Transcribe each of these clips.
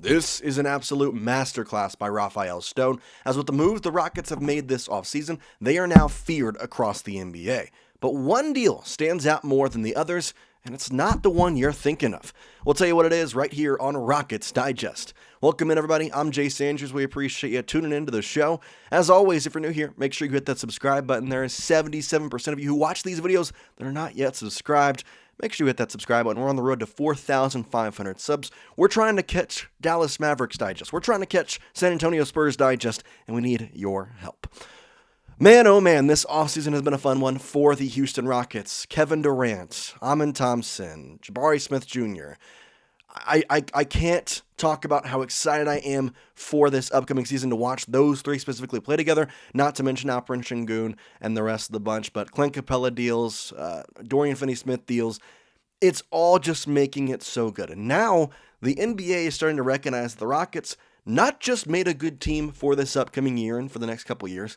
This is an absolute masterclass by Rafael Stone, as with the moves the Rockets have made this offseason, they are now feared across the NBA. But one deal stands out more than the others, and it's not the one you're thinking of. We'll tell you what it is right here on Rockets Digest. Welcome in, everybody. I'm Jace Andrews. We appreciate you tuning into the show. As always, if you're new here, make sure you hit that subscribe button. There is 77% of you who watch these videos that are not yet subscribed. Make sure you hit that subscribe button. We're on the road to 4,500 subs. We're trying to catch Dallas Mavericks Digest. We're trying to catch San Antonio Spurs Digest, and we need your help. Man, oh man, this offseason has been a fun one for the Houston Rockets. Kevin Durant, Alperen Thompson, Jabari Smith Jr. I can't talk about how excited I am for this upcoming season to watch those three specifically play together, not to mention Alperen Şengün and the rest of the bunch, but Clint Capella deals, Dorian Finney-Smith deals. It's all just making it so good. And now the NBA is starting to recognize the Rockets not just made a good team for this upcoming year and for the next couple years,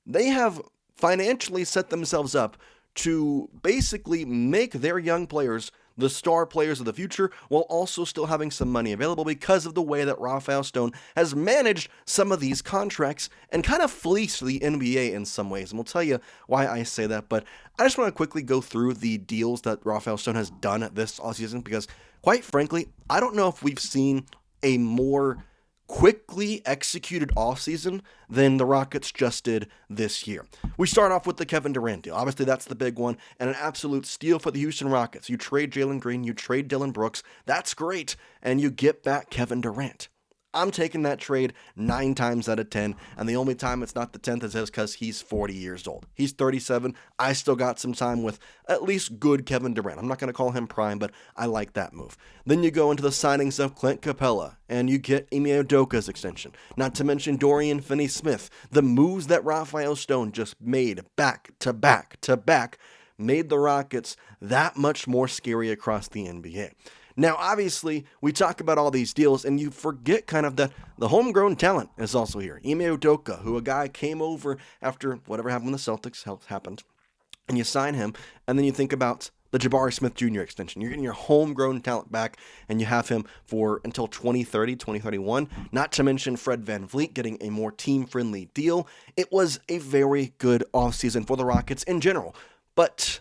they have financially set themselves up to basically make their young players the star players of the future, while also still having some money available because of the way that Rafael Stone has managed some of these contracts and kind of fleeced the NBA in some ways. And we'll tell you why I say that, but I just want to quickly go through the deals that Rafael Stone has done this offseason because, quite frankly, I don't know if we've seen a more quickly executed offseason than the Rockets just did this year. We start off with the Kevin Durant deal. Obviously, that's the big one, and an absolute steal for the Houston Rockets. You trade Jalen Green, you trade Dillon Brooks, that's great, and you get back Kevin Durant. I'm taking that trade 9 times out of 10, and the only time it's not the 10th is because he's 40 years old. He's 37. I still got some time with at least good Kevin Durant. I'm not going to call him prime, but I like that move. Then you go into the signings of Clint Capella, and you get Ime Udoka's extension. Not to mention Dorian Finney-Smith. The moves that Rafael Stone just made back to back to back made the Rockets that much more scary across the NBA. Now, obviously, we talk about all these deals, and you forget kind of that the homegrown talent is also here. Ime Udoka, who a guy came over after whatever happened with the Celtics happened, and you sign him, and then you think about the Jabari Smith Jr. extension. You're getting your homegrown talent back, and you have him for until 2030, 2031. Not to mention Fred VanVleet getting a more team-friendly deal. It was a very good offseason for the Rockets in general. But,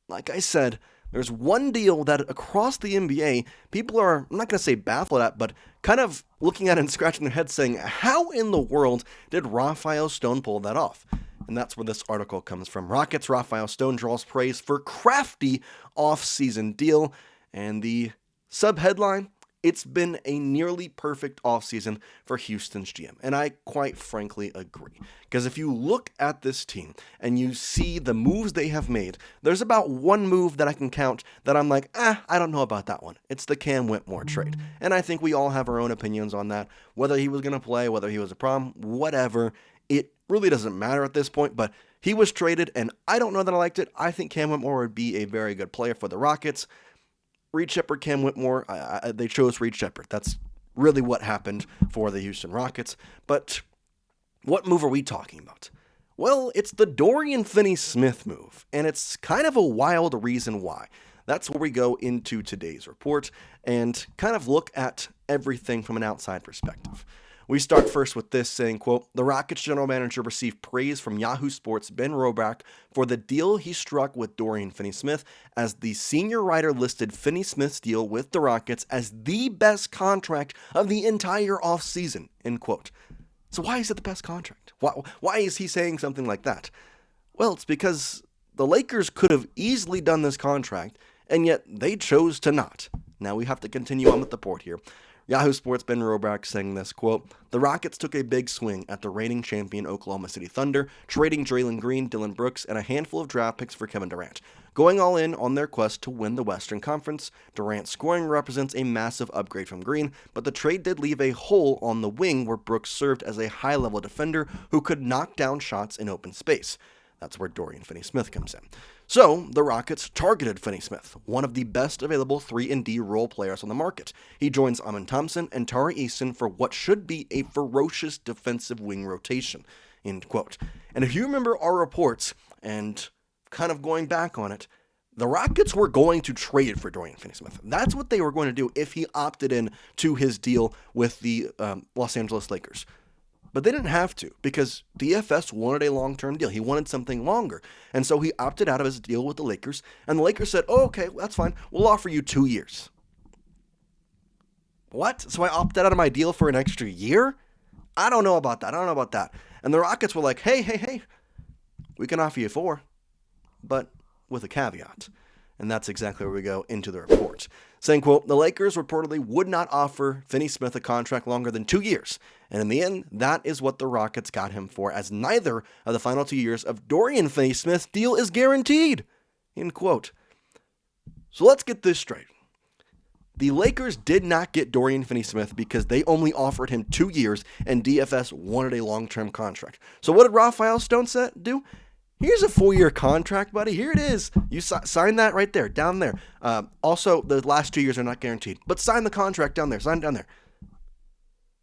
like I said, there's one deal that across the NBA, people are, I'm not going to say baffled at, but kind of looking at it and scratching their heads saying, how in the world did Rafael Stone pull that off? And that's where this article comes from. Rockets Rafael Stone draws praise for crafty off-season deal. And the sub-headline, it's been a nearly perfect offseason for Houston's GM. And I quite frankly agree. Because if you look at this team and you see the moves they have made, there's about one move that I can count that I'm like, I don't know about that one. It's the Cam Whitmore trade. And I think we all have our own opinions on that. Whether he was going to play, whether he was a problem, whatever. It really doesn't matter at this point, but he was traded, and I don't know that I liked it. I think Cam Whitmore would be a very good player for the Rockets. Reed Sheppard, Cam Whitmore, they chose Reed Sheppard. That's really what happened for the Houston Rockets. But what move are we talking about? Well, it's the Dorian Finney-Smith move, and it's kind of a wild reason why. That's where we go into today's report and kind of look at everything from an outside perspective. We start first with this saying, quote, the Rockets general manager received praise from Yahoo Sports' Ben Roback for the deal he struck with Dorian Finney-Smith, as the senior writer listed Finney-Smith's deal with the Rockets as the best contract of the entire offseason, end quote. So why is it the best contract? Why is he saying something like that? Well, it's because the Lakers could have easily done this contract, and yet they chose to not. Now we have to continue on with the report here. Yahoo Sports' Ben Roback saying this, quote, the Rockets took a big swing at the reigning champion Oklahoma City Thunder, trading Jalen Green, Dillon Brooks, and a handful of draft picks for Kevin Durant. Going all in on their quest to win the Western Conference, Durant's scoring represents a massive upgrade from Green, but the trade did leave a hole on the wing where Brooks served as a high-level defender who could knock down shots in open space. That's where Dorian Finney-Smith comes in. So, the Rockets targeted Finney-Smith, one of the best available 3-and-D role players on the market. He joins Alperen Thompson and Tari Eason for what should be a ferocious defensive wing rotation, end quote. And if you remember our reports, and kind of going back on it, The Rockets were going to trade it for Dorian Finney-Smith. That's what they were going to do if he opted in to his deal with the Los Angeles Lakers. But they didn't have to because DFS wanted a long-term deal. He wanted something longer. And so he opted out of his deal with the Lakers. And the Lakers said, oh, okay, that's fine. We'll offer you 2 years. What? So I opted out of my deal for an extra year? I don't know about that. And the Rockets were like, hey, we can offer you 4, but with a caveat. And that's exactly where we go into the report. Saying, quote, the Lakers reportedly would not offer Finney-Smith a contract longer than 2 years. And in the end, that is what the Rockets got him for, as neither of the final 2 years of Dorian Finney-Smith's deal is guaranteed, end quote. So let's get this straight. The Lakers did not get Dorian Finney-Smith because they only offered him 2 years and DFS wanted a long-term contract. So what did Rafael Stone do? Here's a 4-year contract, buddy. Here it is. You sign that right there, down there. Also, the last 2 years are not guaranteed. But sign the contract down there. Sign it down there.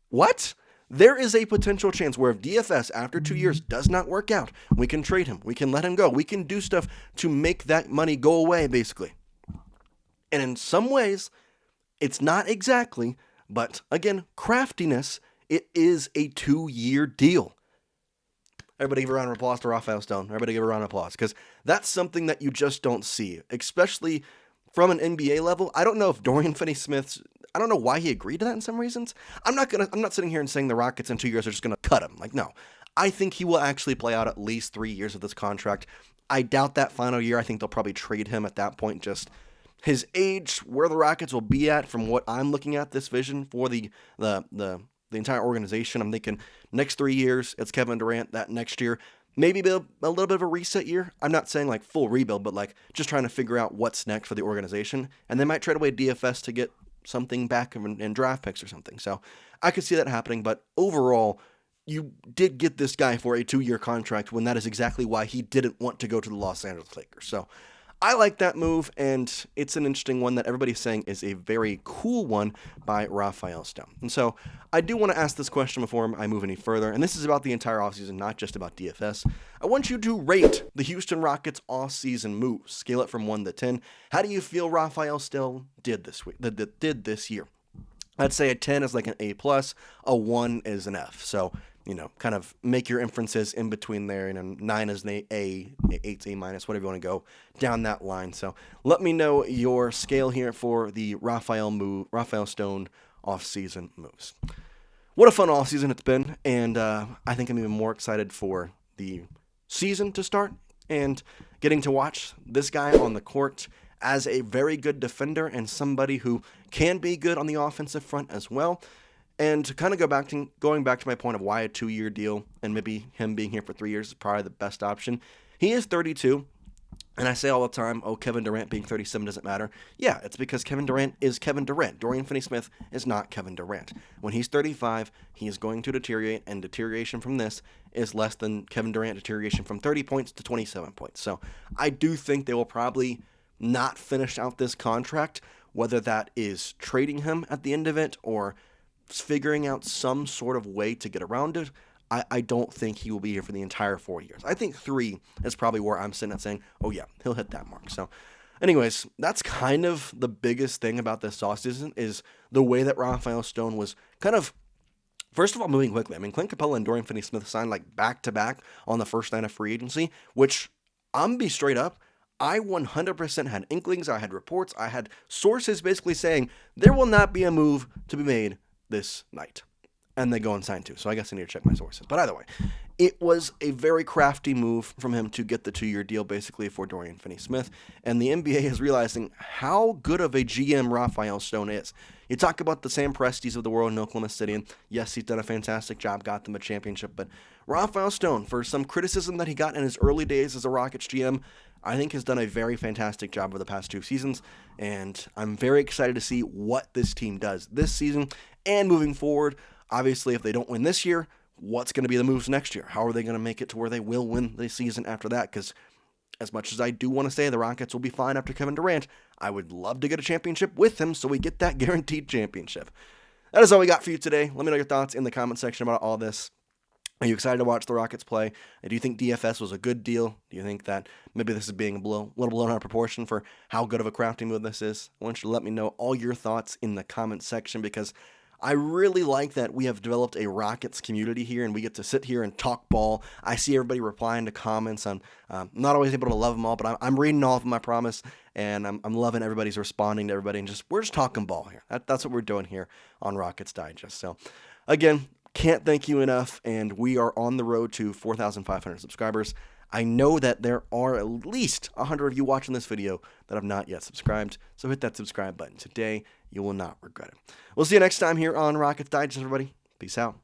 What? There is a potential chance where if DFS after 2 years does not work out, we can trade him. We can let him go. We can do stuff to make that money go away, basically. And in some ways, it's not exactly, but again, craftiness, it is a 2-year deal. Everybody give a round of applause to Rafael Stone. Everybody give a round of applause, because that's something that you just don't see, especially from an NBA level. I don't know if Dorian Finney-Smith, I don't know why he agreed to that in some reasons. I'm not sitting here and saying the Rockets in 2 years are just going to cut him. Like, no. I think he will actually play out at least 3 years of this contract. I doubt that final year. I think they'll probably trade him at that point. Just his age, where the Rockets will be at from what I'm looking at, this vision for the entire organization. I'm thinking next 3 years, it's Kevin Durant. That next year, maybe a little bit of a reset year. I'm not saying like full rebuild, but like just trying to figure out what's next for the organization. And they might trade away DFS to get something back in draft picks or something. So I could see that happening. But overall, you did get this guy for a 2-year contract when that is exactly why he didn't want to go to the Los Angeles Lakers. So I like that move, and it's an interesting one that everybody's saying is a very cool one by Rafael Stone. And so I do want to ask this question before I move any further, and this is about the entire offseason, not just about DFS. I want you to rate the Houston Rockets offseason moves. Scale it from 1 to 10. How do you feel Rafael Stone did this year? I'd say a 10 is like an A+, a 1 is an F. So, kind of make your inferences in between there, and 9 is an A, 8's A-, whatever you want to go down that line. So let me know your scale here for the Rafael Stone offseason moves. What a fun offseason it's been, and I think I'm even more excited for the season to start and getting to watch this guy on the court as a very good defender and somebody who can be good on the offensive front as well. And to kind of going back to my point of why a 2-year deal and maybe him being here for 3 years is probably the best option. He is 32, and I say all the time, Kevin Durant being 37 doesn't matter. Yeah, it's because Kevin Durant is Kevin Durant. Dorian Finney-Smith is not Kevin Durant. When he's 35, he is going to deteriorate, and deterioration from this is less than Kevin Durant deterioration from 30 points to 27 points. So I do think they will probably not finish out this contract, whether that is trading him at the end of it or figuring out some sort of way to get around it. I don't think he will be here for the entire 4 years. I think 3 is probably where I'm sitting at saying, oh yeah, he'll hit that mark. So anyways, that's kind of the biggest thing about this offseason is the way that Rafael Stone was kind of, first of all, moving quickly. I mean, Clint Capella and Dorian Finney-Smith signed like back-to-back on the first night of free agency, which I'm going to be straight up, I 100% had inklings, I had reports, I had sources basically saying there will not be a move to be made this night. And they go and sign 2. So I guess I need to check my sources. But either way, it was a very crafty move from him to get the 2-year deal basically for Dorian Finney-Smith. And the NBA is realizing how good of a GM Rafael Stone is. You talk about the Sam Prestes of the world in Oklahoma City, and yes, he's done a fantastic job, got them a championship. But Rafael Stone, for some criticism that he got in his early days as a Rockets GM, I think has done a very fantastic job over the past 2 seasons, and I'm very excited to see what this team does this season and moving forward. Obviously, if they don't win this year, what's going to be the moves next year? How are they going to make it to where they will win the season after that? Because as much as I do want to say the Rockets will be fine after Kevin Durant, I would love to get a championship with him so we get that guaranteed championship. That is all we got for you today. Let me know your thoughts in the comment section about all this. Are you excited to watch the Rockets play? Do you think DFS was a good deal? Do you think that maybe this is being a little blown out of proportion for how good of a crafting move this is? I want you to let me know all your thoughts in the comment section, because I really like that we have developed a Rockets community here, and we get to sit here and talk ball. I see everybody replying to comments. I'm not always able to love them all, but I'm reading all of them, I promise, and I'm loving everybody's responding to everybody, and we're just talking ball here. That's what we're doing here on Rockets Digest. So, again, can't thank you enough, and we are on the road to 4,500 subscribers. I know that there are at least 100 of you watching this video that have not yet subscribed, so hit that subscribe button today. You will not regret it. We'll see you next time here on Rockets Digest, everybody. Peace out.